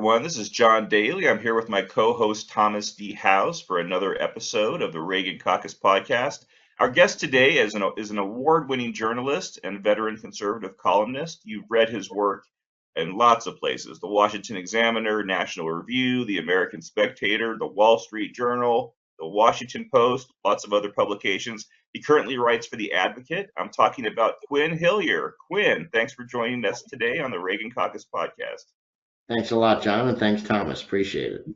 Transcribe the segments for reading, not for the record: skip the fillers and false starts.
everyone. This is John Daly. I'm here with my co-host Thomas D. House for another episode of the Reagan Caucus podcast. Our guest today is an award-winning journalist and veteran conservative columnist. You've read his work in lots of places: the Washington Examiner, National Review, the American Spectator, the Wall Street Journal, the Washington Post, lots of other publications. He currently writes for The Advocate. I'm talking about Quin Hillyer. Quin, thanks for joining us today on the Reagan Caucus podcast. Thanks a lot, John, and thanks, Thomas. Appreciate it.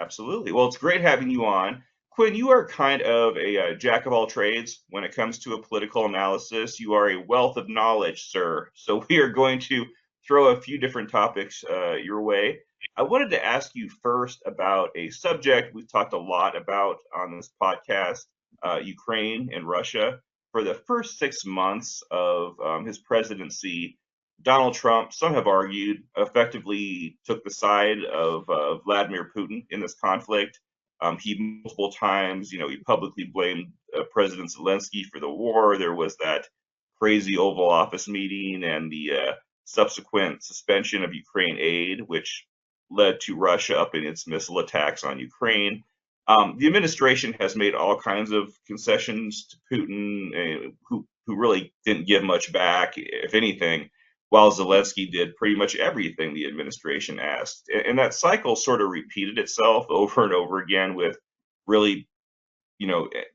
Absolutely. Well, it's great having you on. Quin, you are kind of a jack of all trades when it comes to a political analysis. You are a wealth of knowledge, sir. So we are going to throw a few different topics your way. I wanted to ask you first about a subject we've talked a lot about on this podcast, Ukraine and Russia. For the first 6 months of his presidency, Donald Trump, some have argued, effectively took the side of Vladimir Putin in this conflict. He multiple times, he publicly blamed President Zelensky for the war. There was that crazy Oval Office meeting and the subsequent suspension of Ukraine aid, which led to Russia upping its missile attacks on Ukraine. The administration has made all kinds of concessions to Putin, who really didn't give much back, if anything, while Zelensky did pretty much everything the administration asked. And that cycle sort of repeated itself over and over again, with really,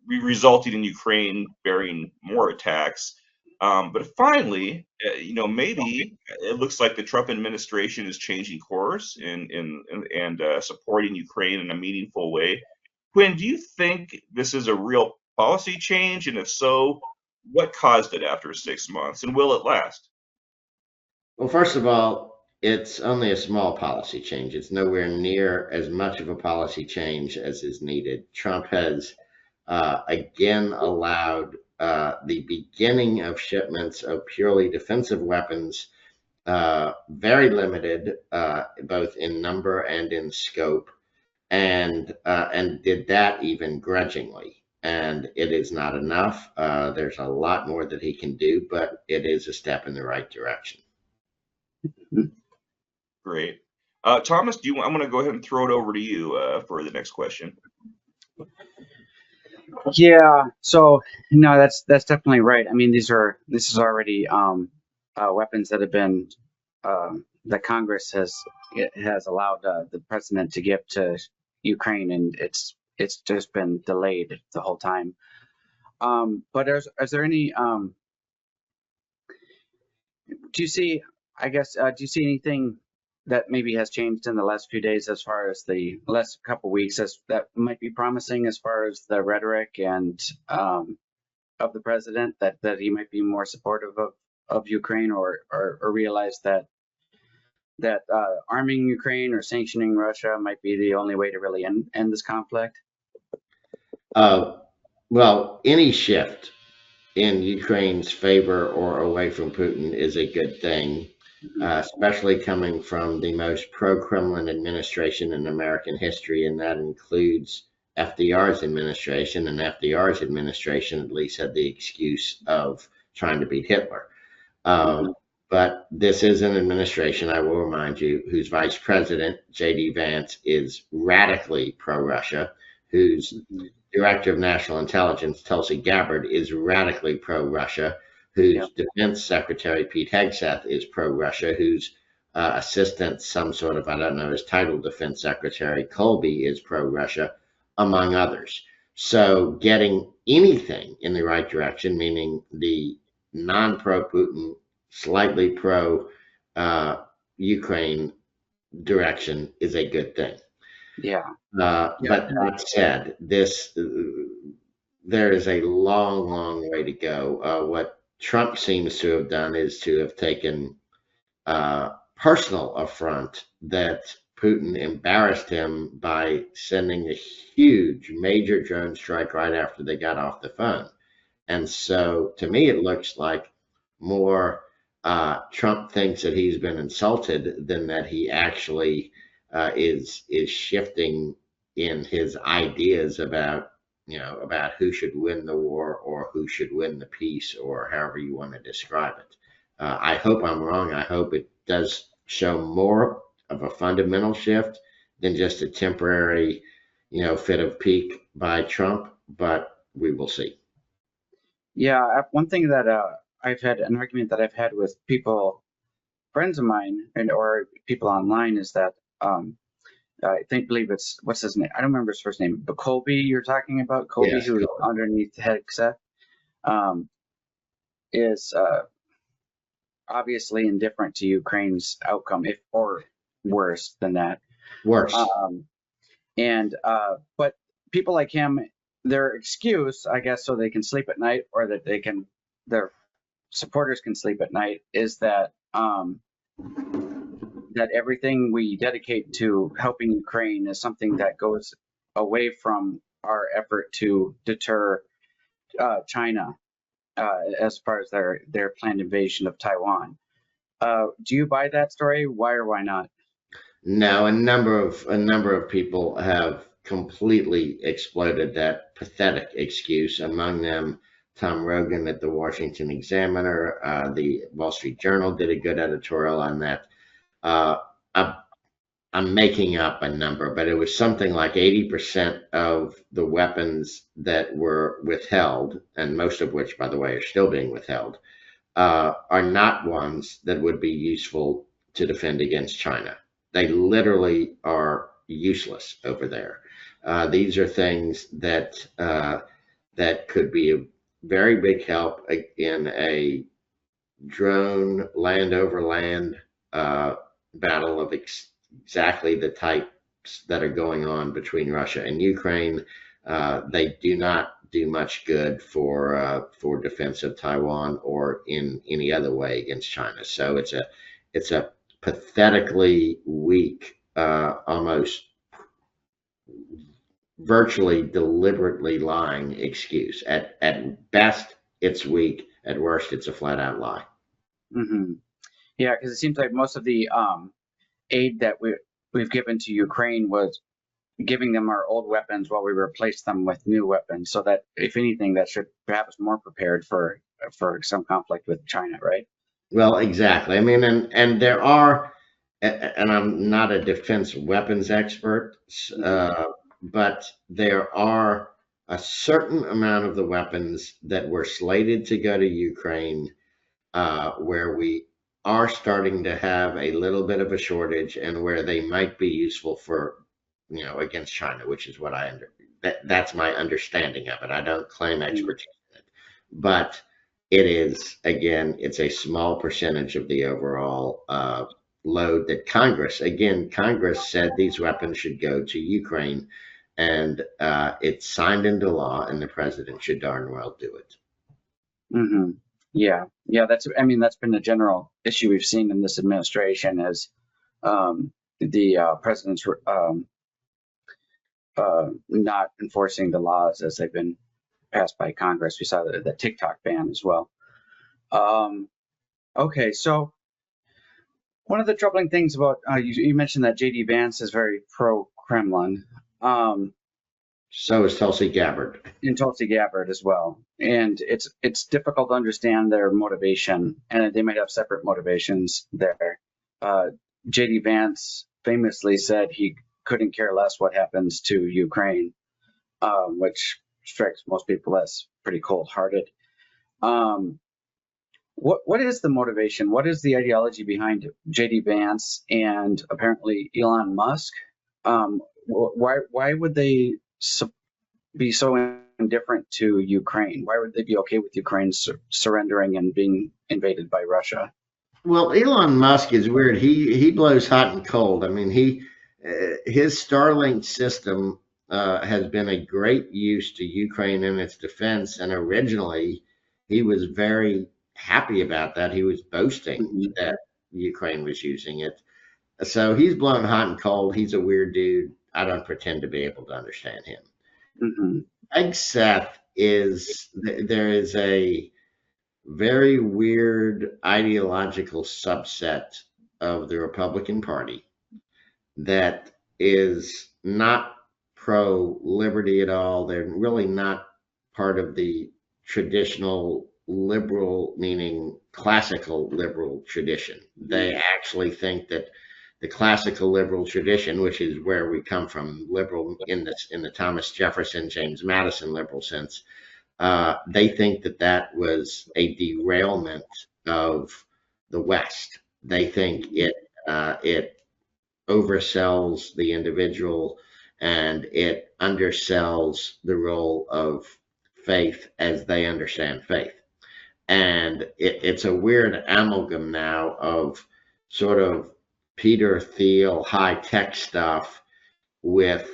resulting in Ukraine bearing more attacks. But finally, maybe it looks like the Trump administration is changing course and supporting Ukraine in a meaningful way. Quin, do you think this is a real policy change? And if so, what caused it after 6 months? And will it last? Well, first of all, it's only a small policy change. It's nowhere near as much of a policy change as is needed. Trump has again allowed the beginning of shipments of purely defensive weapons, very limited, both in number and in scope, and did that even grudgingly. And it is not enough. There's a lot more that he can do, but it is a step in the right direction. Great. Thomas, I'm going to go ahead and throw it over to you for the next question. Yeah, so no, that's definitely right. I mean, this is already weapons that have been that Congress has allowed the president to give to Ukraine, and it's just been delayed the whole time. But is there any do you see anything that maybe has changed in the last few days, as far as the last couple weeks, that might be promising as far as the rhetoric and of the president, that he might be more supportive of Ukraine, or realize that arming Ukraine or sanctioning Russia might be the only way to really end this conflict? Well, any shift in Ukraine's favor or away from Putin is a good thing, especially coming from the most pro-Kremlin administration in American history, and that includes FDR's administration. And FDR's administration at least had the excuse of trying to beat Hitler. But this is an administration, I will remind you, whose vice president, J.D. Vance, is radically pro-Russia, whose Director of National Intelligence, Tulsi Gabbard, is radically pro-Russia, whose Defense Secretary, Pete Hegseth, is pro-Russia, whose assistant, some sort of, I don't know his title, Defense Secretary, Colby, is pro-Russia, among others. So getting anything in the right direction, meaning the non-pro-Putin, slightly pro-Ukraine direction, is a good thing. Yeah. But that said, there is a long, long way to go. What Trump seems to have done is to have taken personal affront that Putin embarrassed him by sending a huge major drone strike right after they got off the phone. And so to me, it looks like more Trump thinks that he's been insulted than that he actually is shifting in his ideas about who should win the war or who should win the peace, or however you want to describe it. I hope I'm wrong. I hope it does show more of a fundamental shift than just a temporary, fit of pique by Trump, but we will see. Yeah, one thing that I've had an argument that I've had with people, friends of mine, and or people online is that believe it's what's his name? I don't remember his first name, but Colby, you're talking about Colby, Yes, who's underneath Hegseth, um, is obviously indifferent to Ukraine's outcome, if or worse than that. worse. And but people like him, their excuse, I guess, so they can sleep at night, or that their supporters can sleep at night, is that that everything we dedicate to helping Ukraine is something that goes away from our effort to deter China as far as their planned invasion of Taiwan. Do you buy that story? Why or why not? No, a number of people have completely exploded that pathetic excuse. Among them, Tom Rogan at the Washington Examiner. The Wall Street Journal did a good editorial on that. Uh, I, I'm making up a number, but it was something like 80% of the weapons that were withheld, and most of which, by the way, are still being withheld, are not ones that would be useful to defend against China. They literally are useless over there. These are things that could be a very big help in a drone land over land battle of exactly the types that are going on between Russia and Ukraine. They do not do much good for defense of Taiwan or in any other way against China. So it's a pathetically weak, almost virtually deliberately lying excuse. At best, it's weak. At worst, it's a flat out lie. Hmm. Yeah, because it seems like most of the aid that we've given to Ukraine was giving them our old weapons while we replaced them with new weapons. So that, if anything, that should perhaps more prepared for some conflict with China, right? Well, exactly. I mean, and there are, and I'm not a defense weapons expert, but there are a certain amount of the weapons that were slated to go to Ukraine, where we are starting to have a little bit of a shortage, and where they might be useful for, against China, which is what that's my understanding of it. I don't claim Mhm. expertise in it, but it is, again, it's a small percentage of the overall load that Congress said these weapons should go to Ukraine, and it's signed into law, and the president should darn well do it. Hmm. Yeah, yeah. I mean, that's been a general issue we've seen in this administration is the president's not enforcing the laws as they've been passed by Congress. We saw the TikTok ban as well. Um, okay, so one of the troubling things about you mentioned that JD Vance is very pro-Kremlin, um, So is Tulsi Gabbard. and Tulsi Gabbard as well, and it's difficult to understand their motivation, and they might have separate motivations there. Uh, JD Vance famously said he couldn't care less what happens to Ukraine, which strikes most people as pretty cold-hearted. Um, what is the motivation? What is the ideology behind JD Vance and apparently Elon Musk? Why would they be so indifferent to Ukraine? Why would they be okay with Ukraine surrendering and being invaded by Russia? Well, Elon Musk is weird. He blows hot and cold. I mean, his Starlink system has been a great use to Ukraine and its defense. And originally, he was very happy about that. He was boasting Hmm. that Ukraine was using it. So he's blown hot and cold. He's a weird dude. I don't pretend to be able to understand him. Hmm. Except there is a very weird ideological subset of the Republican Party that is not pro liberty at all. They're really not part of the traditional liberal, meaning classical liberal tradition. They actually think that the classical liberal tradition, which is where we come from, liberal in the Thomas Jefferson, James Madison liberal sense. They think that that was a derailment of the West. They think it oversells the individual and it undersells the role of faith as they understand faith. And it's a weird amalgam now of sort of Peter Thiel high tech stuff with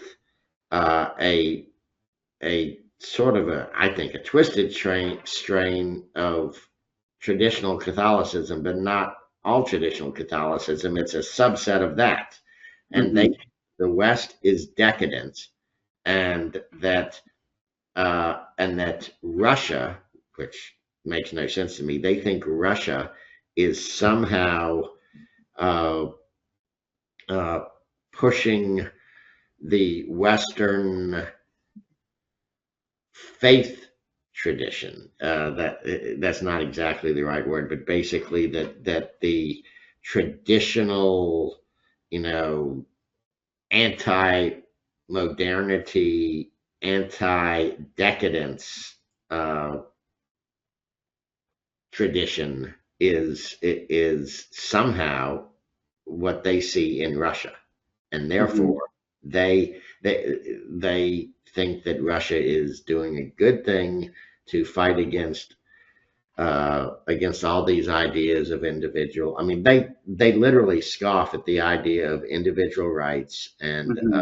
a sort of I think a twisted strain of traditional Catholicism, but not all traditional Catholicism. It's a subset of that, and Mm-hmm. The West is decadent, and that Russia, which makes no sense to me, they think Russia is somehow uh, uh, pushing the Western faith tradition. That's not exactly the right word, but basically that the traditional, you know, anti-modernity, anti-decadence tradition is somehow what they see in Russia, and Mm-hmm. therefore they think that Russia is doing a good thing to fight against all these ideas of individual. I mean, they literally scoff at the idea of individual rights Mm-hmm.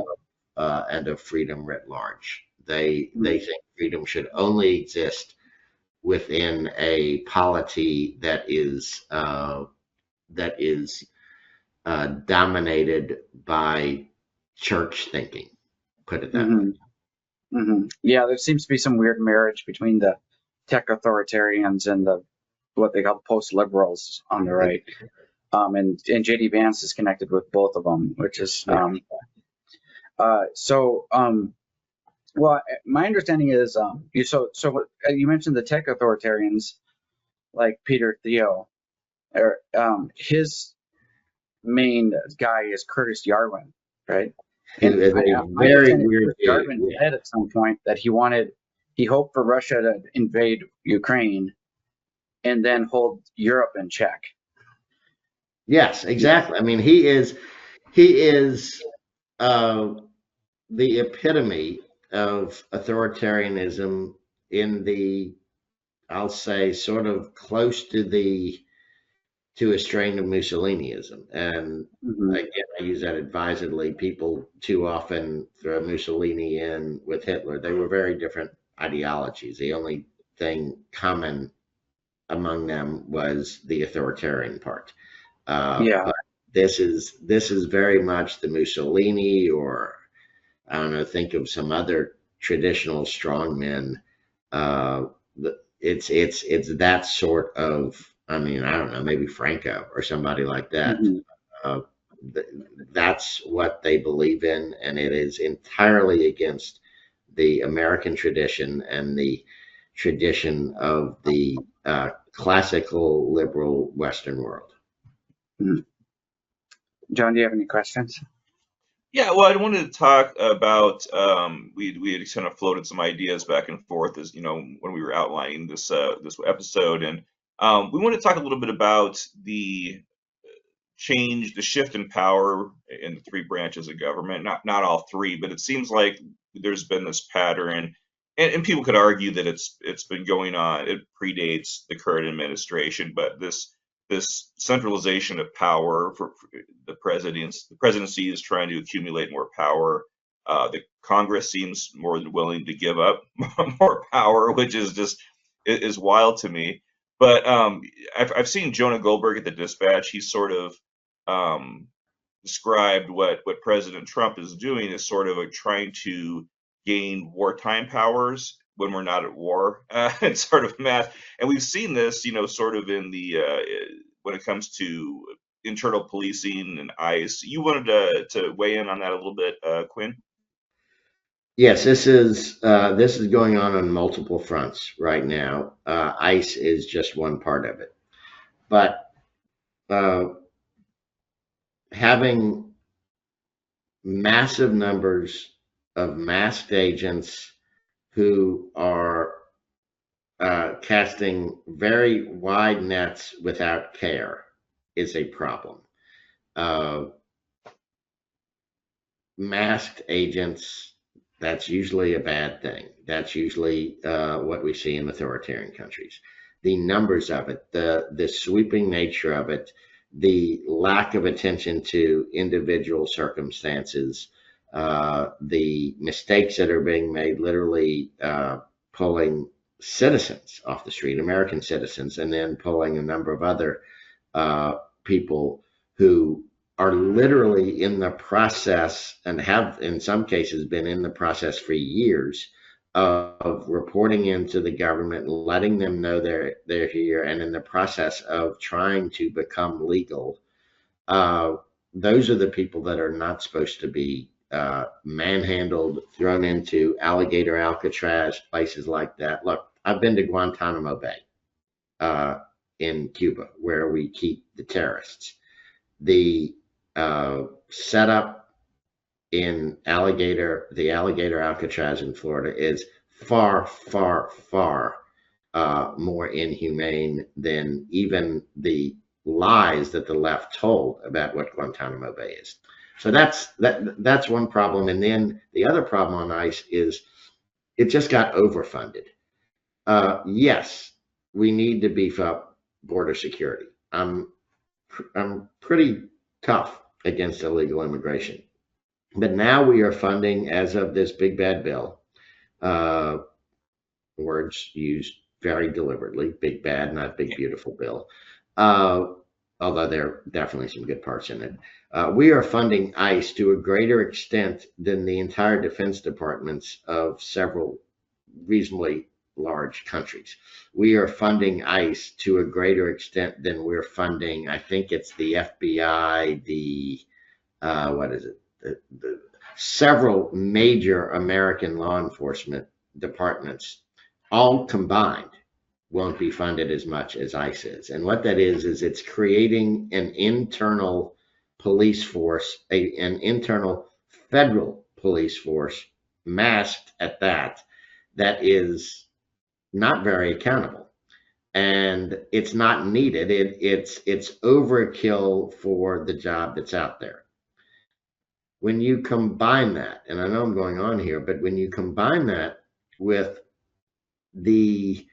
and of freedom writ large. They think freedom should only exist within a polity that is dominated by church thinking. Put it that way. Mm-hmm. Mm-hmm. Yeah, there seems to be some weird marriage between the tech authoritarians and the what they call post liberals on the right. And JD Vance is connected with both of them, which is Yeah. so. Well, my understanding is you mentioned the tech authoritarians like Peter Thiel, or his main guy is Curtis Yarwin, right? Who And is a my very understanding is weird Curtis dude. Yarwin Yeah. said at some point that he hoped for Russia to invade Ukraine and then hold Europe in check. Yes, exactly. I mean, he is uh, the epitome of authoritarianism in the, I'll say, sort of close to a strain of Mussolinism. And Mm-hmm. again, I use that advisedly. People too often throw Mussolini in with Hitler. They were very different ideologies. The only thing common among them was the authoritarian part. Yeah. But this is very much the Mussolini, or I don't know, think of some other traditional strongmen. Uh, it's that sort of. I mean, I don't know, maybe Franco or somebody like that. Mm-hmm. Uh, th- that's what they believe in, and it is entirely against the American tradition and the tradition of the classical liberal Western world. Mm-hmm. John, do you have any questions? Yeah, well, I wanted to talk about we had kind of floated some ideas back and forth as when we were outlining this episode, and we want to talk a little bit about the change, the shift in power in the three branches of government. Not all three, but it seems like there's been this pattern, and people could argue that it's been going on. It predates the current administration, but this centralization of power for the presidency is trying to accumulate more power. The Congress seems more than willing to give up more power, which is wild to me. But I've seen Jonah Goldberg at the Dispatch. He's sort of um, described what President Trump is doing as sort of trying to gain wartime powers when we're not at war, and sort of mass. And we've seen this, sort of in the when it comes to internal policing and ICE. You wanted to weigh in on that a little bit, Quinn? Yes, this is going on multiple fronts right now. ICE is just one part of it, but uh, having massive numbers of masked agents who are casting very wide nets without care is a problem. Uh, Masked agents, that's usually a bad thing. That's usually what we see in authoritarian countries. The numbers of it, the sweeping nature of it, the lack of attention to individual circumstances, the mistakes that are being made, literally pulling citizens off the street, American citizens, and then pulling a number of other people who are literally in the process and have in some cases been in the process for years of reporting into the government, letting them know they're here, and in the process of trying to become legal. uh, those are the people that are not supposed to be manhandled, thrown into alligator Alcatraz, places like that. Look, I've been to Guantanamo Bay uh, in Cuba, where we keep the terrorists. The setup in the alligator Alcatraz in Florida is far, far, far more inhumane than even the lies that the left told about what Guantanamo Bay is. So that's one problem. And then the other problem on ICE is it just got overfunded. Yes, we need to beef up border security. I'm pretty tough against illegal immigration. But now we are funding, as of this big bad bill, uh, words used very deliberately, big bad, not big beautiful bill, uh, although there are definitely some good parts in it. We are funding ICE to a greater extent than the entire defense departments of several reasonably large countries. We are funding ICE to a greater extent than we're funding, I think it's the FBI, what is it? Several major American law enforcement departments, all combined, won't be funded as much as ICE is. And what that is it's creating an internal police force, an internal federal police force, masked at that, that is not very accountable. And it's not needed. It's overkill for the job that's out there. When you combine that, and I know I'm going on here, but when you combine that with the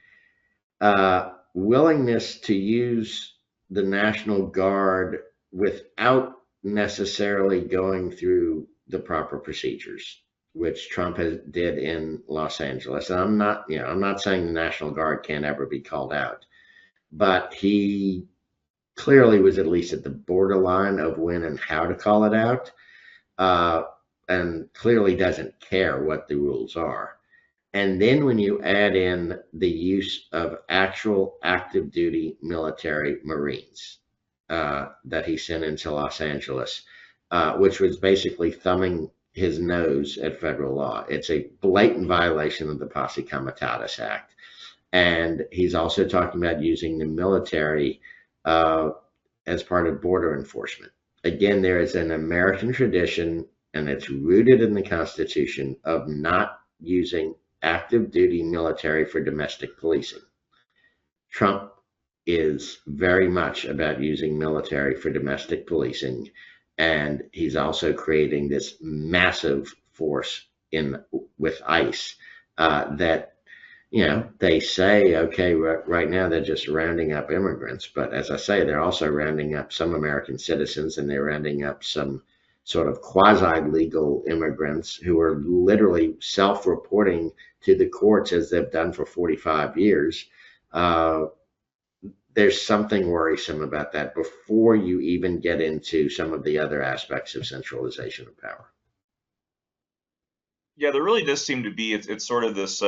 willingness to use the National Guard without necessarily going through the proper procedures, which Trump did in Los Angeles. And I'm not saying the National Guard can't ever be called out, but he clearly was at least at the borderline of when and how to call it out, uh, and clearly doesn't care what the rules are. And then when you add in the use of actual active duty military Marines that he sent into Los Angeles, which was basically thumbing his nose at federal law. It's a blatant violation of the Posse Comitatus Act. And he's also talking about using the military as part of border enforcement. Again, there is an American tradition, and it's rooted in the Constitution, of not using active duty military for domestic policing. Trump is very much about using military for domestic policing, and he's also creating this massive force with ICE that they say, okay, right now they're just rounding up immigrants, but as I say, they're also rounding up some American citizens, and they're rounding up some sort of quasi-legal immigrants who are literally self-reporting to the courts, as they've done for 45 years. There's something worrisome about that before you even get into some of the other aspects of centralization of power. Yeah, there really does seem to be it's sort of this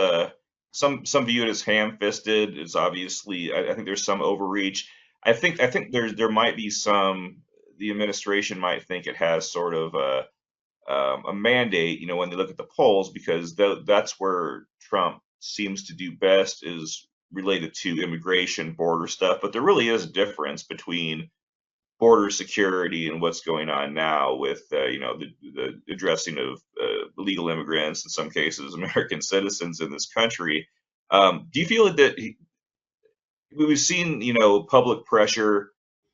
some view it as ham-fisted. It's obviously I think there's some overreach. I think there might be some the administration might think it has sort of a mandate, when they look at the polls, because that's where Trump seems to do best is related to immigration, border stuff. But there really is a difference between border security and what's going on now with the addressing of illegal immigrants, in some cases American citizens in this country. Do you feel that we've seen public pressure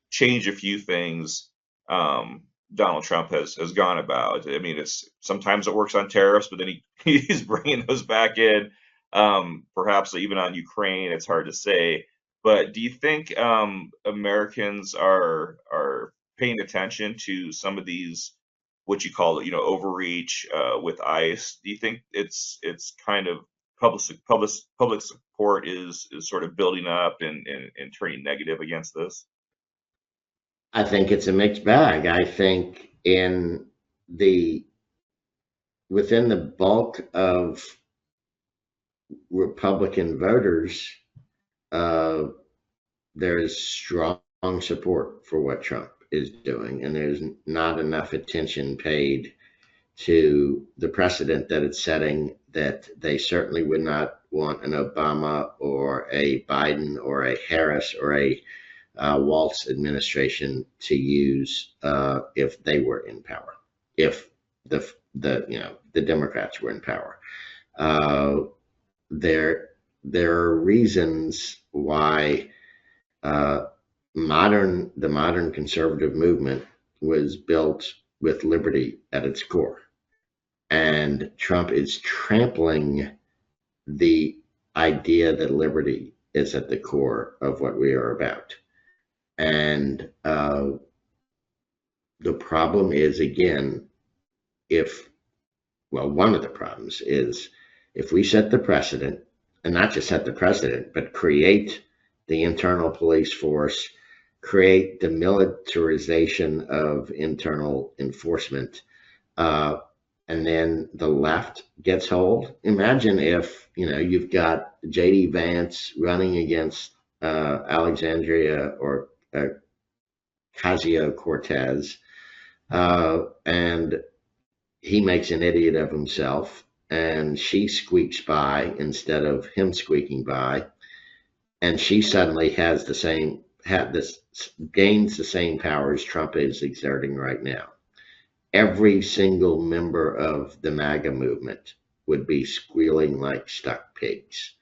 change a few things Donald Trump has gone about? I mean, it's sometimes it works on tariffs, but then he's bringing those back in. Perhaps even on Ukraine, it's hard to say. But do you think Americans are paying attention to some of these, what you call it, overreach with ICE? Do you think it's kind of public support is sort of building up and turning negative against this? I think it's a mixed bag. I think the within the bulk of Republican voters, uh, there is strong support for what Trump is doing, and there's not enough attention paid to the precedent that it's setting, that they certainly would not want an Obama or a Biden or a Harris or a Waltz administration to use if they were in power, if the Democrats were in power. Uh, there there are reasons why uh, the modern conservative movement was built with liberty at its core, and Trump is trampling the idea that liberty is at the core of what we are about. And the problem is, again, if, well, one of the problems is if we set the precedent, and not just set the precedent, but create the internal police force, create the militarization of internal enforcement, uh, and then the left gets hold. Imagine if you've got J.D. Vance running against Alexandria or Ocasio-Cortez, and he makes an idiot of himself, and she squeaks by instead of him squeaking by, and she suddenly gains the same powers Trump is exerting right now. Every single member of the MAGA movement would be squealing like stuck pigs,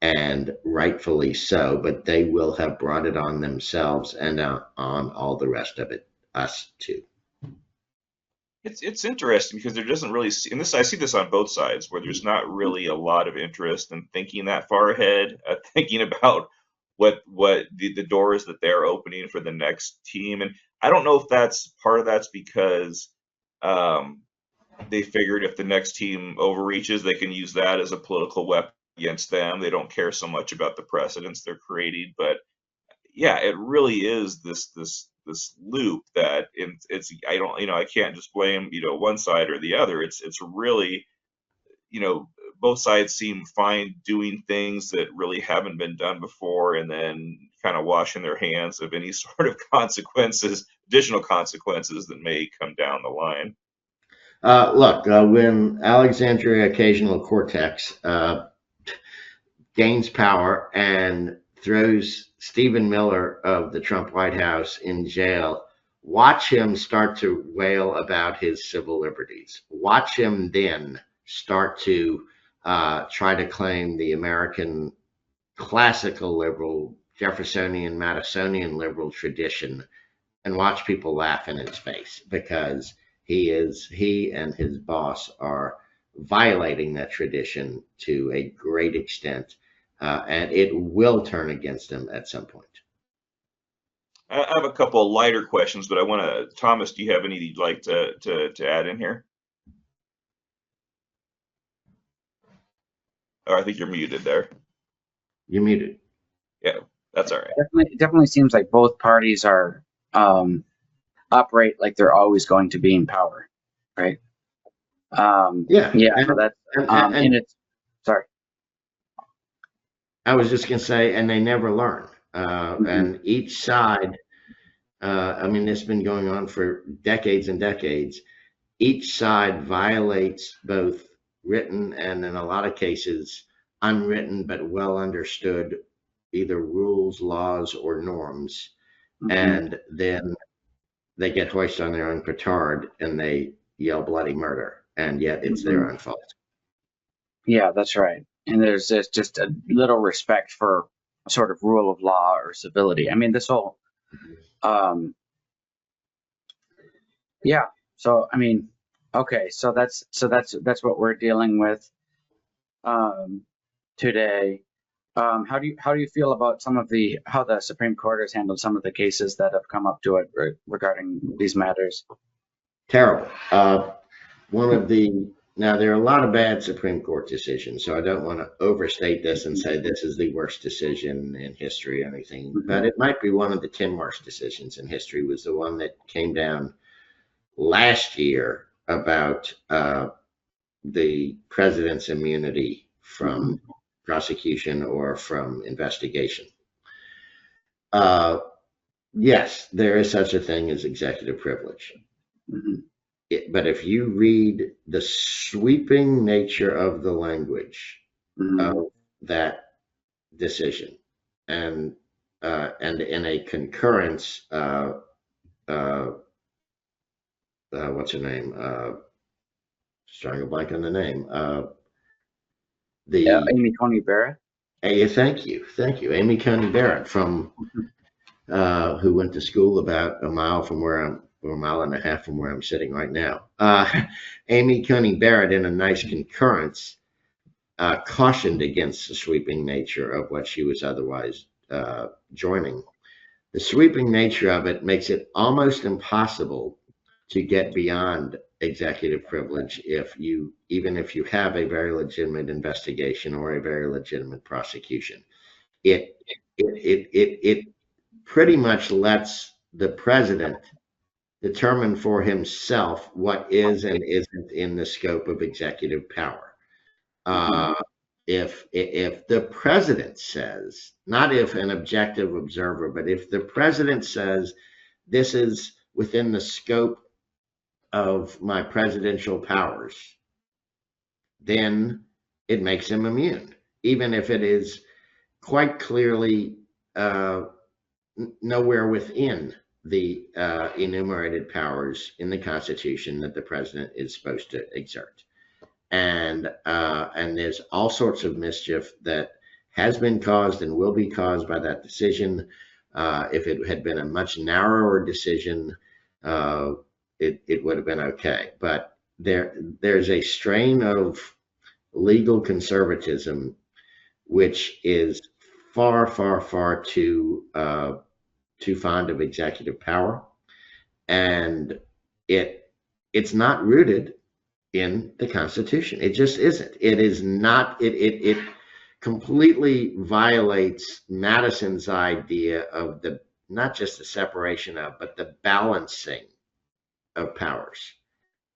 and rightfully so, but they will have brought it on themselves and on all the rest of it, us too. It's interesting because there doesn't really and this I see this on both sides, where there's not really a lot of interest in thinking that far ahead, thinking about what the doors that they're opening for the next team. And I don't know if that's part of that's because um, they figured if the next team overreaches, they can use that as a political weapon against them. They don't care so much about the precedents they're creating, but yeah, it really is this loop that it's I don't I can't just blame one side or the other. It's really both sides seem fine doing things that really haven't been done before, and then kind of washing their hands of any sort of consequences, additional consequences that may come down the line. Look, when Alexandria Occasional Cortex gains power and throws Stephen Miller of the Trump White House in jail, watch him start to wail about his civil liberties. Watch him then start to try to claim the American classical liberal, Jeffersonian, Madisonian liberal tradition, and watch people laugh in his face, because he and his boss are violating that tradition to a great extent, and it will turn against him at some point. I have a couple of lighter questions, but I want to, Thomas, do you have any you'd like to add in here? Oh, I think you're muted there. You're muted. Yeah, that's all right. It definitely seems like both parties are operate like they're always going to be in power, right? Yeah, So that's and it's sorry. I was just going to say, and they never learn. Mhm. And each side, I mean, it's been going on for decades and decades. Each side violates both written and, in a lot of cases, unwritten but well understood either rules, laws, or norms. Mhm. And then they get hoisted on their own petard and they yell bloody murder, and yet it's their Mhm. own fault. Yeah, that's right. And there's just a little respect for sort of rule of law or civility. I mean, this whole, um, yeah. So I mean, okay. So that's what we're dealing with um, today. How do you feel about some of the how the Supreme Court has handled some of the cases that have come up to it regarding these matters? Terrible. One of the Now there are a lot of bad Supreme Court decisions, so I don't want to overstate this and say this is the worst decision in history or anything, Mhm. but it might be one of the 10 worst decisions in history. Was the one that came down last year about the president's immunity from prosecution or from investigation. Uh, yes, there is such a thing as executive privilege. Mhm. But if you read the sweeping nature of the language Mhm. of that decision, and and in a concurrence, uh, what's her name? Starting a blank on the name. Yeah, The Amy Coney Barrett. Thank you, Amy Coney Barrett from Mhm. who went to school about a mile from where or a mile and a half from where I'm sitting right now. Amy Coney Barrett, in a nice concurrence, cautioned against the sweeping nature of what she was otherwise joining. The sweeping nature of it makes it almost impossible to get beyond executive privilege even if you have a very legitimate investigation or a very legitimate prosecution. It it pretty much lets the president determine for himself what is and isn't in the scope of executive power. Mhm. Uh, if the president says, not if an objective observer, but if the president says this is within the scope of my presidential powers, then it makes him immune, even if it is quite clearly uh, nowhere within the enumerated powers in the Constitution that the president is supposed to exert. And there's all sorts of mischief that has been caused and will be caused by that decision. If it had been a much narrower decision, uh, it would have been okay. But there's a strain of legal conservatism which is far, far, far too fond of executive power, and it's not rooted in the Constitution. It just isn't. It is not. It completely violates Madison's idea of the not just the separation of, but the balancing of powers.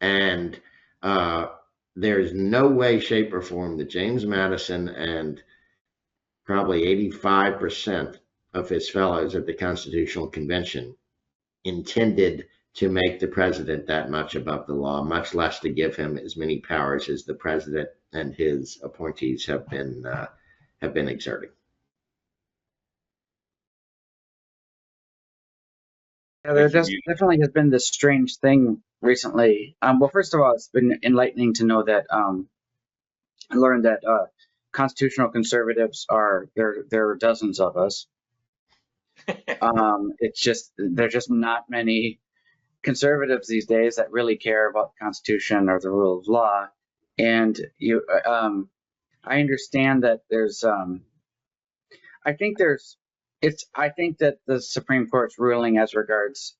And uh, there's no way, shape, or form that James Madison and probably 85% of his fellows at the Constitutional Convention intended to make the president that much above the law, much less to give him as many powers as the president and his appointees have been exerting. Yeah, there Thank you, just Beauty. definitely has been this strange thing recently. Well, first of all, it's been enlightening to know that I learned that constitutional conservatives there are dozens of us. It's just there are just not many conservatives these days that really care about the Constitution or the rule of law. And I understand that I think I think that the Supreme Court's ruling as regards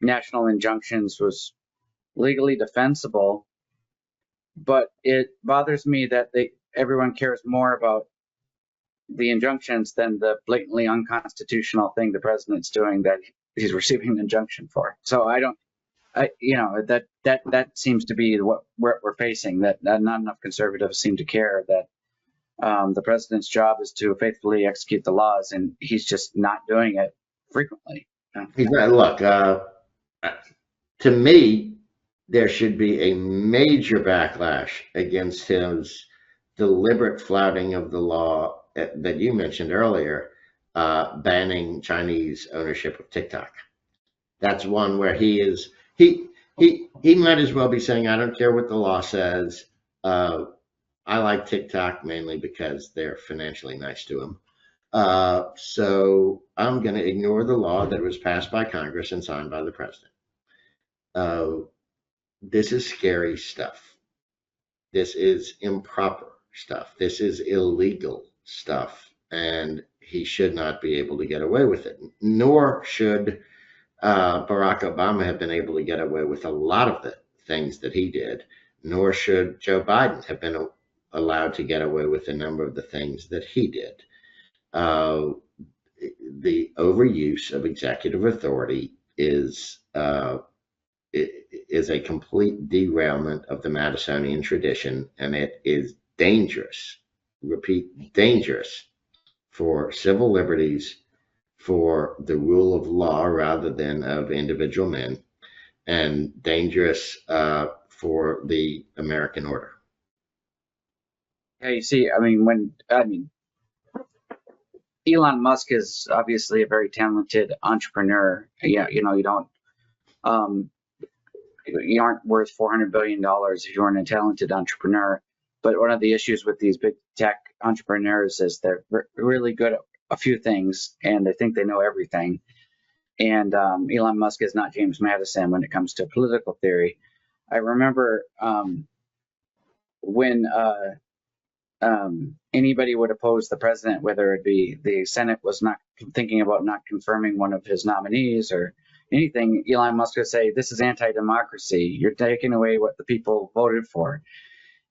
national injunctions was legally defensible, but it bothers me that everyone cares more about the injunctions than the blatantly unconstitutional thing the president's doing that he's receiving an injunction for. So I don't, that seems to be what we're facing. That not enough conservatives seem to care that the president's job is to faithfully execute the laws, and he's just not doing it frequently. He's not, look, to me, there should be a major backlash against his deliberate flouting of the law that you mentioned earlier, banning Chinese ownership of TikTok. That's one where he might as well be saying, I don't care what the law says. I like TikTok mainly because they're financially nice to him. So I'm going to ignore the law that was passed by Congress and signed by the president. This is scary stuff. This is improper stuff. This is illegal stuff. And he should not be able to get away with it. Nor should Barack Obama have been able to get away with a lot of the things that he did. Nor should Joe Biden have been allowed to get away with a number of the things that he did. The overuse of executive authority is a complete derailment of the Madisonian tradition, and it is dangerous. Repeat, dangerous for civil liberties, for the rule of law rather than of individual men, and dangerous for the American order. Yeah, you see, Elon Musk is obviously a very talented entrepreneur. Yeah, you aren't worth $400 billion if you aren't a talented entrepreneur. But one of the issues with these big tech entrepreneurs is they're really good at a few things and they think they know everything. And Elon Musk is not James Madison when it comes to political theory. I remember when anybody would oppose the president, whether it be the Senate was not thinking about not confirming one of his nominees or anything, Elon Musk would say, this is anti-democracy. You're taking away what the people voted for.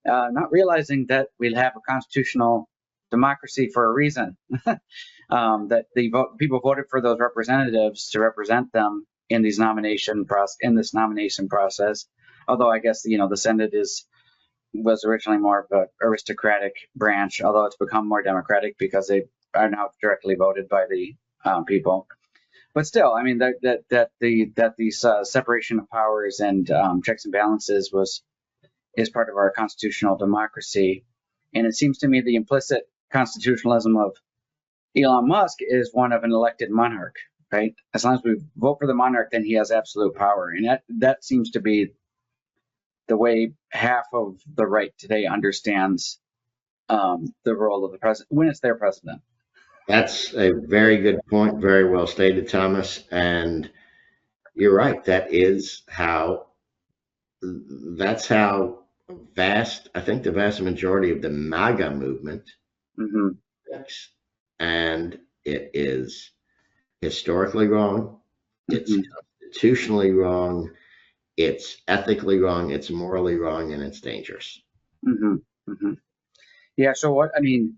Not realizing that we'll have a constitutional democracy for a reason. That people voted for those representatives to represent them in this nomination process. Although I guess the Senate was originally more of an aristocratic branch, although it's become more democratic because they are now directly voted by the people. But still, I mean that these separation of powers and checks and balances is part of our constitutional democracy, and it seems to me the implicit constitutionalism of Elon Musk is one of an elected monarch, right? As long as we vote for the monarch, then he has absolute power, and that seems to be the way half of the right today understands the role of the president when it's their president. That's a very good point. Very well stated, Thomas. And you're right. That's how I think the vast majority of the MAGA movement thinks. And it is historically wrong. It's constitutionally wrong. It's ethically wrong. It's morally wrong, and it's dangerous. Yeah. When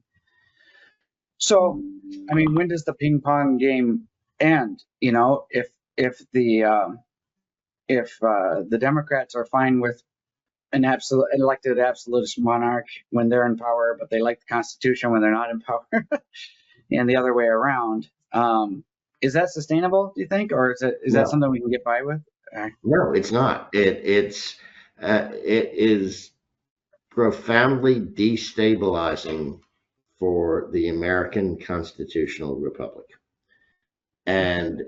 does the ping pong game end? If the Democrats are fine with an elected absolutist monarch when they're in power, but they like the Constitution when they're not in power, and the other way around, is that sustainable? Do you think, or is that something we can get by with? No, it's not. It is profoundly destabilizing for the American constitutional republic. And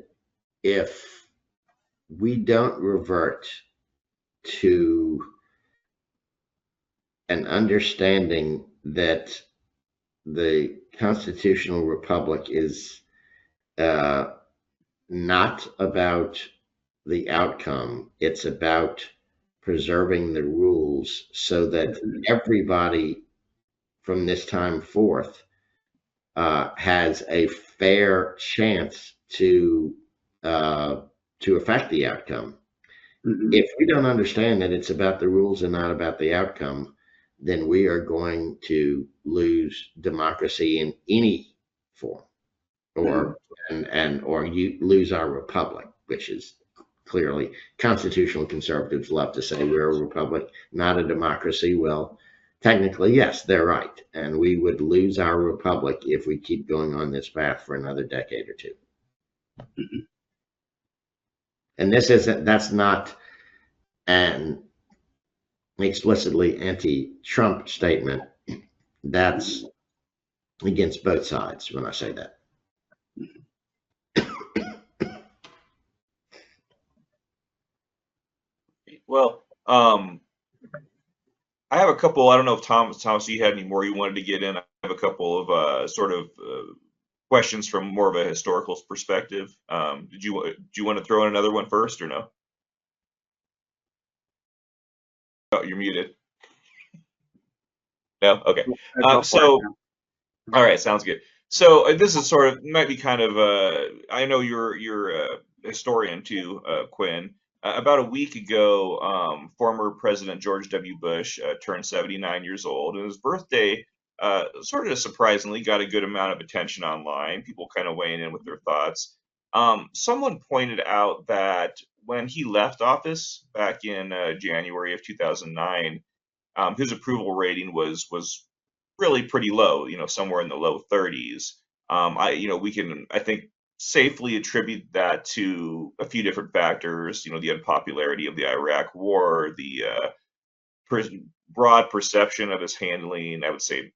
if we don't revert to an understanding that the constitutional republic is not about the outcome, it's about preserving the rules so that everybody from this time forth has a fair chance to affect the outcome. If we don't understand that it's about the rules and not about the outcome, then we are going to lose democracy in any form, or you lose our republic, which is clearly constitutional conservatives love to say we're a republic, not a democracy. Well, technically, yes, they're right. And we would lose our republic if we keep going on this path for another decade or two. And that's not an explicitly anti-Trump statement. That's against both sides when I say that. Well, I have a couple. I don't know if Thomas, you had any more you wanted to get in. I have a couple of sort of questions from more of a historical perspective. Do you want to throw in another one first or no? Oh, you're muted. No? Okay. Go for it. So, all right, sounds good. So this is sort of might be kind of I know you're a historian too, Quinn. About a week ago, former President George W. Bush turned 79 years old, and his birthday sort of surprisingly got a good amount of attention online. People kind of weighing in with their thoughts. Someone pointed out that when he left office back in January of 2009, his approval rating was really pretty low, somewhere in the low 30s. We can, I think, safely attribute that to a few different factors. The unpopularity of the Iraq War, the broad perception of his handling. I would say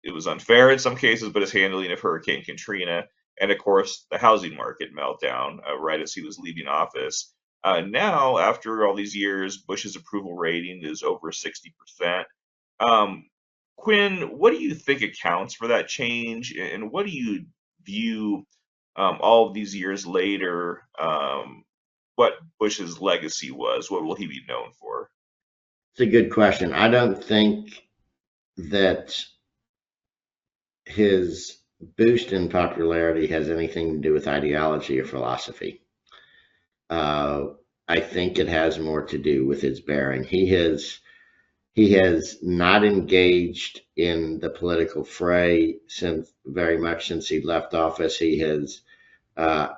it was unfair in some cases, but his handling of Hurricane Katrina, and of course the housing market meltdown right as he was leaving office. Now, after all these years, Bush's approval rating is over 60%. Um, Quinn, what do you think accounts for that change, and what do you view all of these years later? What Bush's legacy was? What will he be known for? It's a good question. I don't think that his boost in popularity has anything to do with ideology or philosophy. Uh, I think it has more to do with his bearing. He has not engaged in the political fray since very much since he left office. He has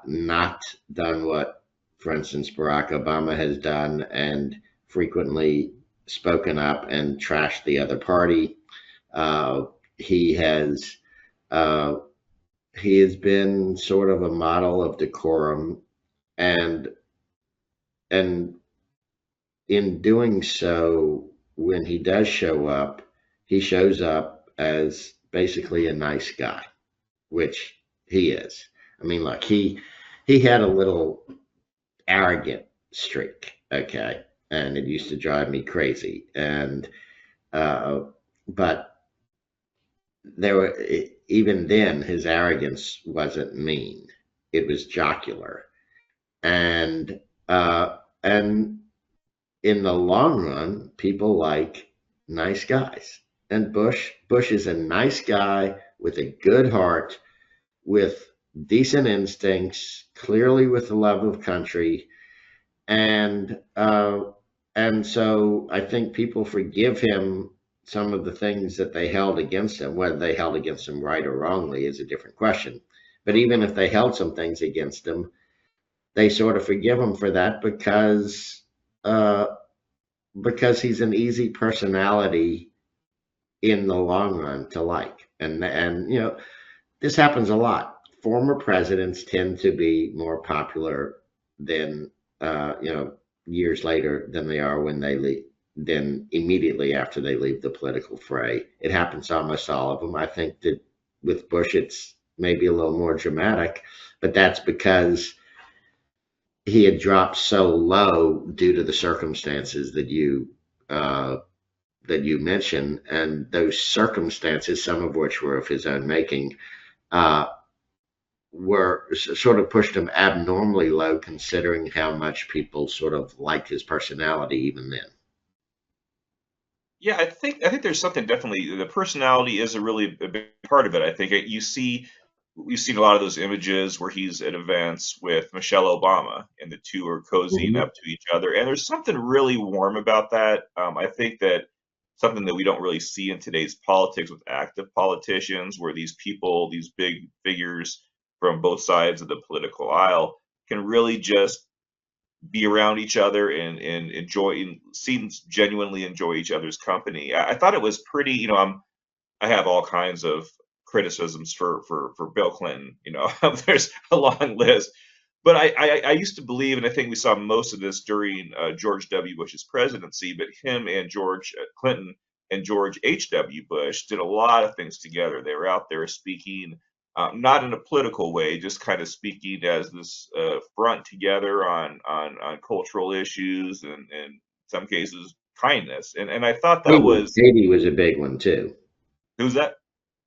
not done what, for instance, Barack Obama has done and frequently spoken up and trashed the other party. Uh, he has uh, he has been sort of a model of decorum, and and in doing so, when he does show up, he shows up as basically a nice guy, which he is. I mean, look, he had a little arrogant streak, okay, and it used to drive me crazy. And uh, but there were even then his arrogance wasn't mean; it was jocular, and and in the long run, people like nice guys. And Bush is a nice guy with a good heart, with decent instincts, clearly with a love of country, and uh, and so I think people forgive him some of the things that they held against him. Whether they held against him right or wrongly is a different question. But even if they held some things against him, they sort of forgive him for that uh, because he's an easy personality in the long run to like. And this happens a lot. Former presidents tend to be more popular than years later than they are when they leave, than immediately after they leave the political fray. It happens to almost all of them. I think that with Bush, it's maybe a little more dramatic, but that's because he had dropped so low due to the circumstances uh, that you mentioned, and those circumstances, some of which were of his own making, uh, were sort of pushed him abnormally low, considering how much people sort of liked his personality even then. Yeah, I think there's something definitely. The personality is a big part of it. I think we've seen a lot of those images where he's at events with Michelle Obama, and the two are cozying Mhm. up to each other, and there's something really warm about that. I think that something that we don't really see in today's politics with active politicians, where these people, these big figures from both sides of the political aisle, can really just be around each other and enjoy and seems genuinely enjoy each other's company. I thought it was pretty, I have all kinds of criticisms for Bill Clinton. There's a long list, but I used to believe, and I think we saw most of this during George W. Bush's presidency, but him and George Clinton and George H.W. Bush did a lot of things together. They were out there speaking, not in a political way, just kind of speaking as this front together on cultural issues and some cases, kindness. And I thought that Haiti, was, Haiti was a big one too. who's that?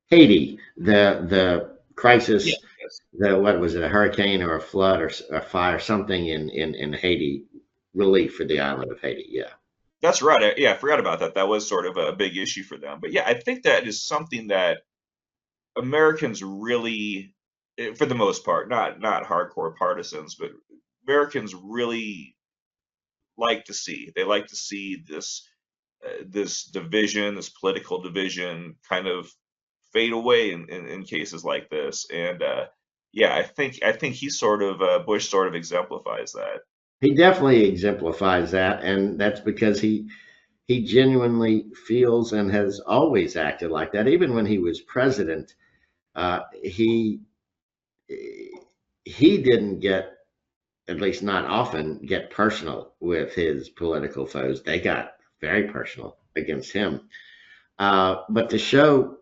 Haiti, the Yes, crisis, yes. the what was it, a hurricane or a flood or a fire, something in Haiti, relief for the island of Haiti. Yeah, That's right. Yeah, I forgot about that. That was sort of a big issue for them. But yeah, I think that is something that Americans really, for the most part, not hardcore partisans, but Americans really like to see. They like to see this division, this political division, kind of fade away in cases like this. And yeah, I think he sort of Bush sort of exemplifies that. he definitely exemplifies that, and that's because he genuinely feels and has always acted like that. Even when he was president, he didn't get, at least not often, get personal with his political foes. They got very personal against him. But to show,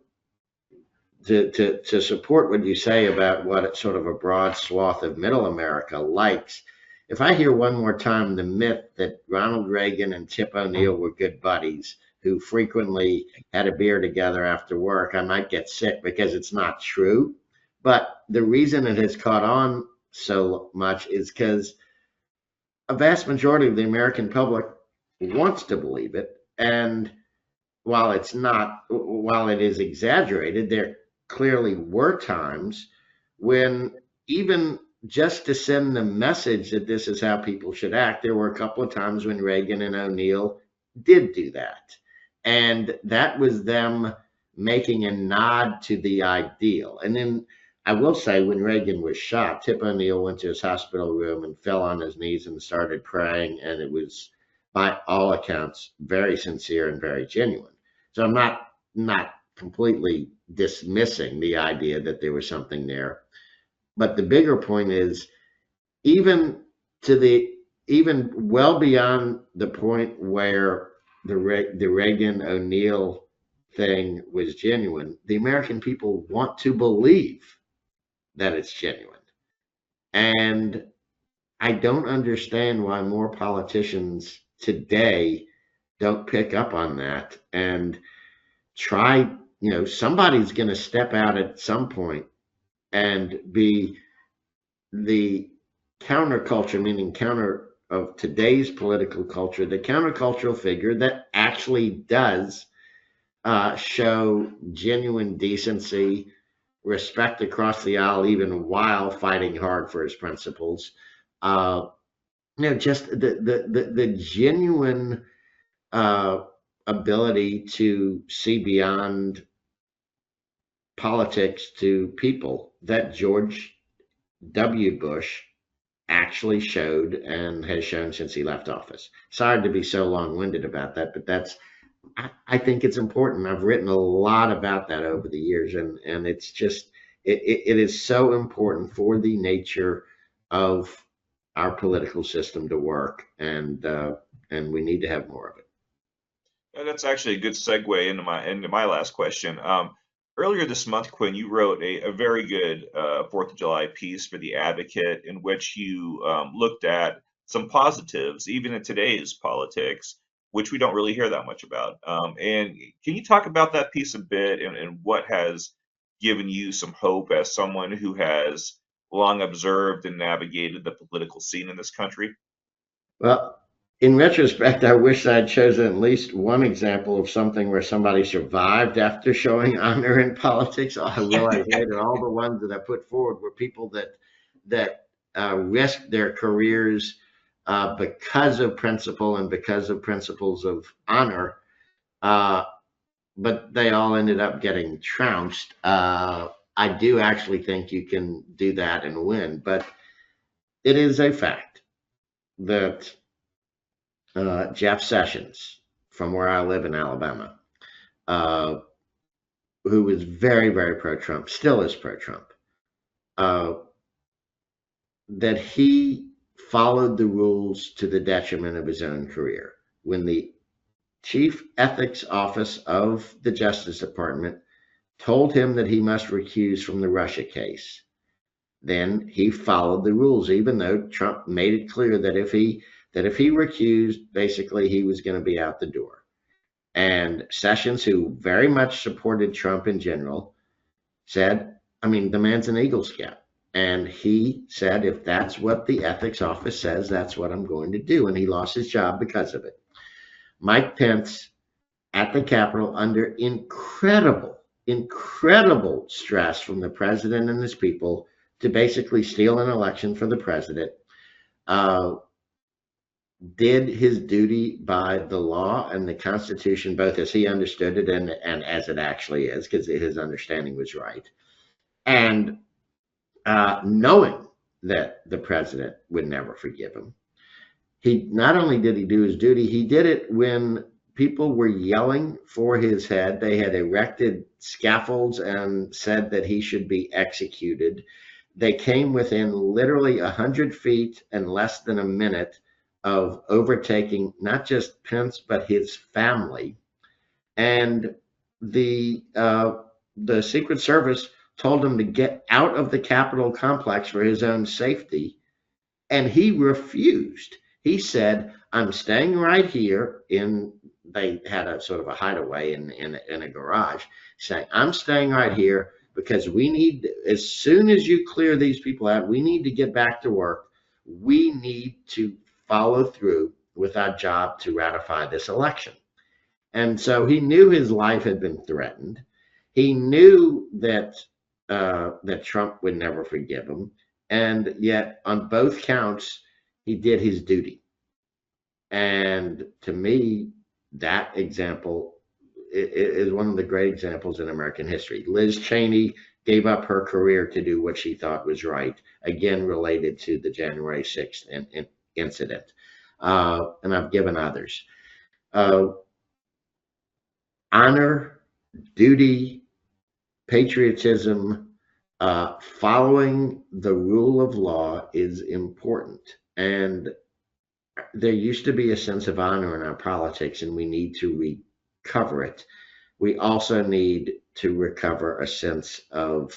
to support what you say about what sort of a broad swath of middle America likes, if I hear one more time the myth that Ronald Reagan and Tip O'Neill were good buddies who frequently had a beer together after work, I might get sick because it's not true. But the reason it has caught on so much is because a vast majority of the American public wants to believe it. And while it is exaggerated, there clearly were times when, even just to send the message that this is how people should act, there were a couple of times when Reagan and O'Neill did do that. And that was them making a nod to the ideal. And then I will say, when Reagan was shot, Tip O'Neill went to his hospital room and fell on his knees and started praying. And it was, by all accounts, very sincere and very genuine. So I'm not completely dismissing the idea that there was something there. But the bigger point is, even to the even well beyond the point where the Reagan O'Neill thing was genuine, the American people want to believe that it's genuine. And I don't understand why more politicians today don't pick up on that and try, somebody's going to step out at some point and be the counterculture, meaning counter of today's political culture, the countercultural figure that actually does show genuine decency, respect across the aisle, even while fighting hard for his principles. Uh, just the genuine uh, ability to see beyond politics to people that George W. Bush actually showed and has shown since he left office. Sorry to be so long-winded about that, but I think it's important. I've written a lot about that over the years, and it's just, it is so important for the nature of our political system to work, and we need to have more of it. And that's actually a good segue into my last question. Earlier this month, Quinn, you wrote a very good Fourth of July piece for the Advocate, in which you looked at some positives, even in today's politics, which we don't really hear that much about. And can you talk about that piece a bit, and what has given you some hope as someone who has long observed and navigated the political scene in this country? Well, in retrospect, I wish I'd chosen at least one example of something where somebody survived after showing honor in politics. I realize later all the ones that I put forward were people that risked their careers because of principle and because of principles of honor, uh, but they all ended up getting trounced. I do actually think you can do that and win, but it is a fact that Jeff Sessions, from where I live in Alabama, uh, who was very, very pro-Trump, still is pro-Trump, uh, that he followed the rules to the detriment of his own career. When the chief ethics office of the Justice Department told him that he must recuse from the Russia case, then he followed the rules, even though Trump made it clear that that if he recused, basically he was going to be out the door. And Sessions, who very much supported Trump in general, said, I mean, the man's an Eagle Scout. And he said, if that's what the ethics office says, that's what I'm going to do. And he lost his job because of it. Mike Pence at the Capitol under incredible stress from the president and his people to basically steal an election for the president, did his duty by the law and the Constitution, both as he understood it and as it actually is, because his understanding was right. And knowing that the president would never forgive him, he not only did he do his duty, he did it when people were yelling for his head. They had erected scaffolds and said that he should be executed. They came within literally 100 feet and less than a minute of overtaking not just Pence, but his family. And the Secret Service told him to get out of the Capitol complex for his own safety. And he refused. He said, I'm staying right here they had a sort of a hideaway in a garage, saying, I'm staying right here because we need, as soon as you clear these people out, we need to get back to work. We need to follow through with our job to ratify this election. And so he knew his life had been threatened. He knew that Trump would never forgive him. And yet on both counts, he did his duty. And to me, that example is one of the great examples in American history. Liz Cheney gave up her career to do what she thought was right, again, related to the January 6th incident. And I've given others. Honor, duty, patriotism, following the rule of law is important. And there used to be a sense of honor in our politics, and we need to recover it. We also need to recover a sense of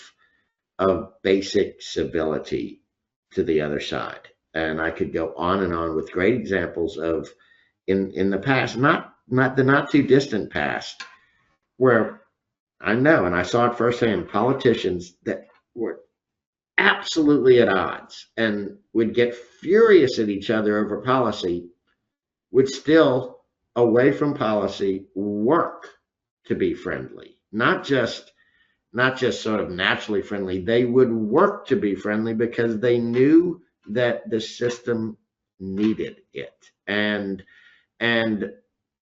basic civility to the other side. And I could go on and on with great examples of in the past, not the not too distant past, where I know, and I saw it firsthand, politicians that were absolutely at odds and would get furious at each other over policy would still, away from policy, work to be friendly, not just sort of naturally friendly. They would work to be friendly because they knew that the system needed it. And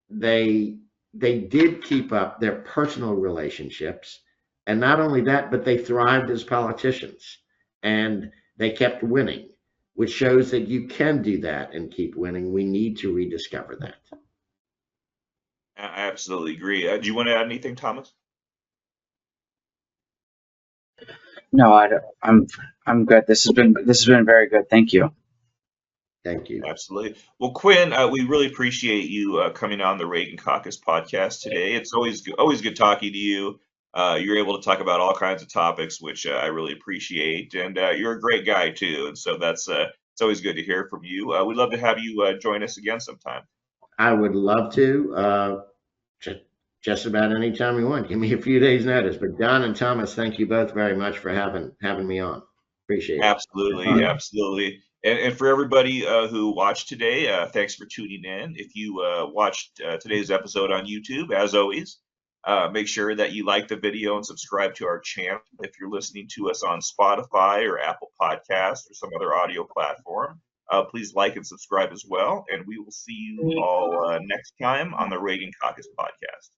they did keep up their personal relationships. And not only that, but they thrived as politicians. And they kept winning, which shows that you can do that and keep winning. We need to rediscover that. I absolutely agree. Do you want to add anything, Thomas? No, I don't. I'm good. This has been very good. Thank you. Thank you. Absolutely. Well, Quin, we really appreciate you coming on the Reagan Caucus podcast today. It's always good talking to you. You're able to talk about all kinds of topics, which I really appreciate. And you're a great guy too. And so it's always good to hear from you. We'd love to have you join us again sometime. I would love to. Just about any time you want. Give me a few days' notice. But John and Thomas, thank you both very much for having me on. Appreciate it. Absolutely, absolutely. And for everybody who watched today, thanks for tuning in. If you watched today's episode on YouTube, as always, make sure that you like the video and subscribe to our channel. If you're listening to us on Spotify or Apple Podcasts or some other audio platform, please like and subscribe as well. And we will see you all next time on the Reagan Caucus podcast.